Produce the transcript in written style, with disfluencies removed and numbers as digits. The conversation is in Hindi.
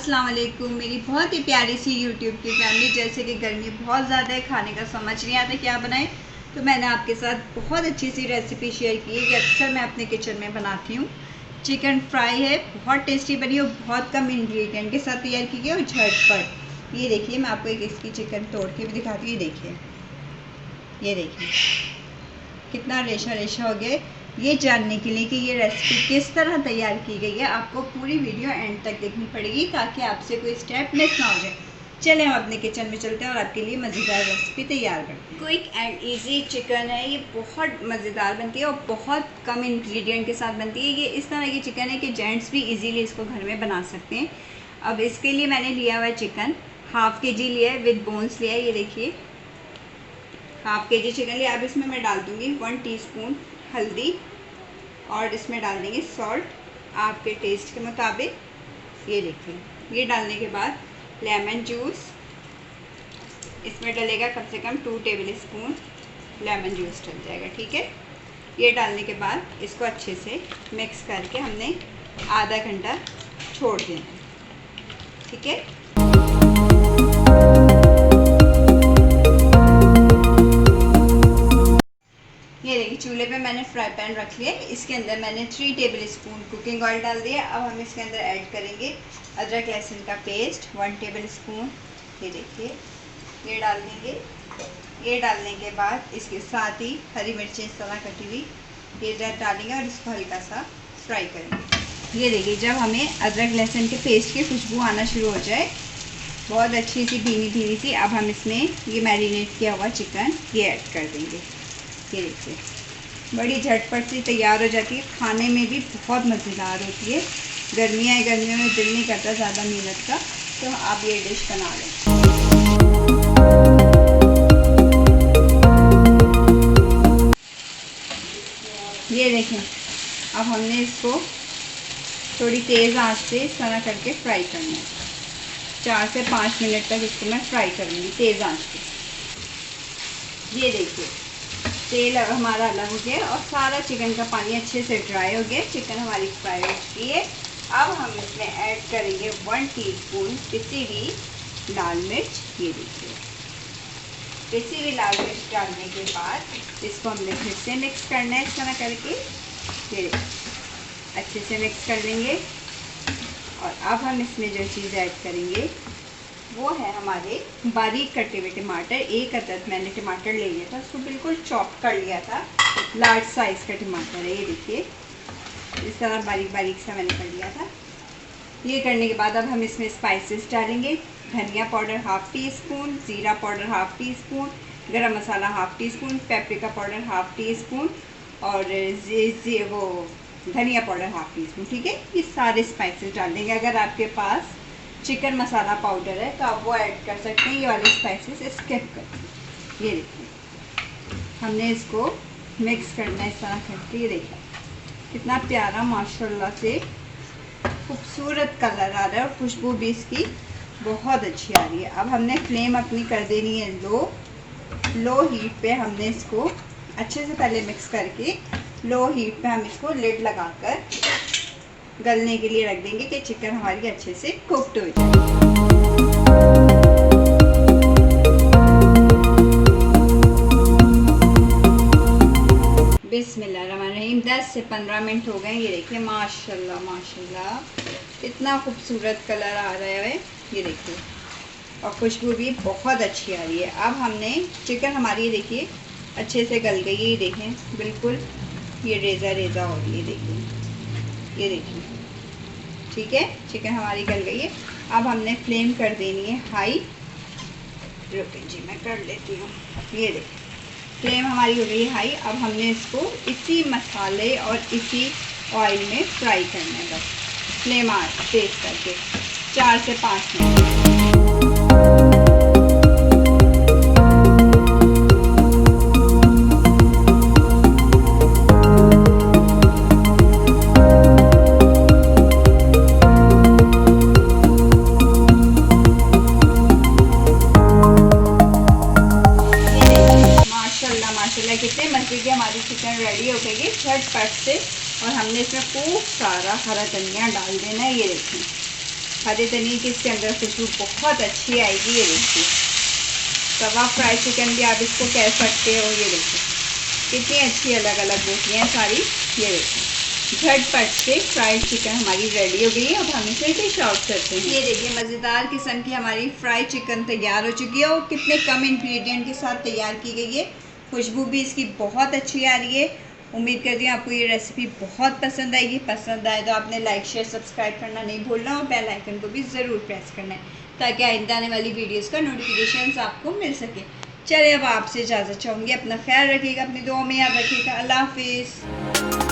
अस्सलाम वालेकुम। मेरी बहुत ही प्यारी सी यूट्यूब की फैमिली, जैसे कि गर्मी बहुत ज़्यादा है, खाने का समझ नहीं आता क्या बनाएं, तो मैंने आपके साथ बहुत अच्छी सी रेसिपी शेयर की है कि अक्सर मैं अपने किचन में बनाती हूँ। चिकन फ्राई है, बहुत टेस्टी बनी और बहुत कम इंग्रेडिएंट के साथ तैयार की गई और झटपट। ये देखिए, मैं आपको एक इसकी चिकन तोड़ के भी दिखाती हूँ। ये देखिए कितना रेशा रेशा हो गया। ये जानने के लिए कि ये रेसिपी किस तरह तैयार की गई है, आपको पूरी वीडियो एंड तक देखनी पड़ेगी ताकि आपसे कोई स्टेप मिस ना हो जाए। चले हम अपने किचन में चलते हैं और आपके लिए मज़ेदार रेसिपी तैयार करते हैं। क्विक एंड इजी चिकन है, ये बहुत मज़ेदार बनती है और बहुत कम इंग्रेडिएंट के साथ बनती है। ये इस तरह की चिकन है कि जेंट्स भी इजीली इसको घर में बना सकते हैं। अब इसके लिए मैंने लिया हुआ है चिकन, हाफ kg लिया है, विद बोन्स लिया है। ये देखिए हाफ kg चिकन लिया। अब इसमें मैं डाल दूँगी 1 टीस्पून हल्दी और इसमें डाल देंगे सॉल्ट आपके टेस्ट के मुताबिक। ये देखिए, ये डालने के बाद लेमन जूस इसमें डलेगा, कम से कम 2 टेबल स्पून लेमन जूस डल जाएगा, ठीक है। ये डालने के बाद इसको अच्छे से मिक्स करके हमने आधा घंटा छोड़ देना, ठीक है। ये देखिए, चूल्हे पे मैंने फ्राई पैन रख लिया। इसके अंदर मैंने 3 टेबल स्पून कुकिंग ऑयल डाल दिया। अब हम इसके अंदर ऐड करेंगे अदरक लहसुन का पेस्ट 1 टेबल स्पून। ये देखिए, ये डाल देंगे। ये डालने के बाद इसके साथ ही हरी मिर्चें इस तरह कटी हुई ये डालेंगे और इसको हल्का सा फ्राई करेंगे। ये देखिए, जब हमें अदरक लहसुन के पेस्ट की खुशबू आना शुरू हो जाए, बहुत अच्छी सी धीमी धीमी सी, अब हम इसमें ये मैरिनेट किया हुआ चिकन ये ऐड कर देंगे। ये देखिए, बड़ी झटपट सी तैयार हो जाती है, खाने में भी बहुत मज़ेदार होती है। गर्मियों में दिल नहीं करता ज़्यादा मेहनत का, तो आप ये डिश बना लें। ये देखें, अब हमने इसको थोड़ी तेज़ आंच पे इस तरह करके फ्राई करना है। 4 से 5 मिनट तक इसको मैं फ्राई करूँगी तेज़ आंच पे। ये देखिए, तेल अब हमारा अलग हो गया और सारा चिकन का पानी अच्छे से ड्राई हो गया। चिकन हमारी फ्राई हो चुकी है। अब हम इसमें ऐड करेंगे 1 टीस्पून पिसी हुई लाल मिर्च। ये देखिए, पिसी हुई लाल मिर्च डालने के बाद इसको हमने फिर से मिक्स करना है इस तरह करके। ये देखिए, अच्छे से मिक्स कर लेंगे। और अब हम इसमें जो चीज़ ऐड करेंगे वो है हमारे बारीक कटे हुए टमाटर। 1 अदद मैंने टमाटर ले लिया था, उसको बिल्कुल चॉप कर लिया था। लार्ज साइज़ का टमाटर है। ये देखिए, इस तरह बारीक बारीक सा मैंने कर लिया था। ये करने के बाद अब हम इसमें स्पाइसेस डालेंगे। धनिया पाउडर 1/2 टीस्पून, ज़ीरा पाउडर 1/2 टीस्पून, गरम मसाला 1/2 टीस्पून, पेपरिका पाउडर 1/2 टीस्पून और वो धनिया पाउडर 1/2 टीस्पून, ठीक है। ये सारे स्पाइसेस डाल देंगे। अगर आपके पास चिकन मसाला पाउडर है तो आप वो ऐड कर सकते हैं, ये वाले स्पाइसेस स्किप कर दें। ये देखिए, हमने इसको मिक्स करना है इस तरह करके। ये देखिए, कितना प्यारा माशाल्लाह से खूबसूरत कलर आ रहा है और खुशबू भी इसकी बहुत अच्छी आ रही है। अब हमने फ्लेम अपनी कर देनी है लो हीट पे। हमने इसको अच्छे से पहले मिक्स करके लो हीट पे हम इसको लिड लगाकर गलने के लिए रख देंगे कि चिकन हमारी अच्छे से कुक्ड हो जाए। बिस्मिल्लाहिर्रहमानिर्रहीम। 10 से 15 मिनट हो गए। ये देखिए, माशाल्लाह माशाल्लाह कितना खूबसूरत कलर आ रहा है। ये देखिए, और खुशबू भी बहुत अच्छी आ रही है। अब हमने चिकन हमारी, ये देखिए, अच्छे से गल गई है। ये देखें, बिल्कुल ये रेज़ा रेज़ा हो रही है। ये देखिए, ठीक है, चिकन हमारी गल गई है। अब हमने फ्लेम कर देनी है हाई। रुकिए जी, मैं कर लेती हूँ। ये देखिए, फ्लेम हमारी हो गई है हाई। अब हमने इसको इसी मसाले और इसी ऑयल में फ्राई करना है बस, फ्लेम तेज करके 4 से 5 मिनट। माशाल्लाह कितने मज़े की हमारी चिकन रेडी हो गई झटपट से। और हमने इसमें खूब सारा हरा धनिया डाल देना है। ये देखें, हरे धनिए की इसके अंदर खुशबू बहुत अच्छी आएगी। ये देखिए तवा फ्राई चिकन भी आप इसको कह सकते हो। ये देखिए कितनी अच्छी अलग अलग बोटियाँ सारी। ये देखिए झटपट से फ्राइड चिकन हमारी रेडी हो गई है। अब हम इसे डिश आउट करते हैं। ये देखिए मज़ेदार किस्म की हमारी फ्राइड चिकन तैयार हो चुकी है और कितने कम इंग्रेडिएंट के साथ तैयार की गई है। खुशबू भी इसकी बहुत अच्छी आ रही है। उम्मीद करती हूँ आपको ये रेसिपी बहुत पसंद आएगी। पसंद आए तो आपने लाइक शेयर सब्सक्राइब करना नहीं भूलना और बेल आइकन को भी ज़रूर प्रेस करना है ताकि आइंदा आने वाली वीडियोस का नोटिफिकेशन आपको मिल सके। चलिए अब आपसे इजाज़त चाहूँगी। अपना ख्याल रखिएगा, अपनी दुआ में याद रखिएगा। अल्लाह हाफिज़।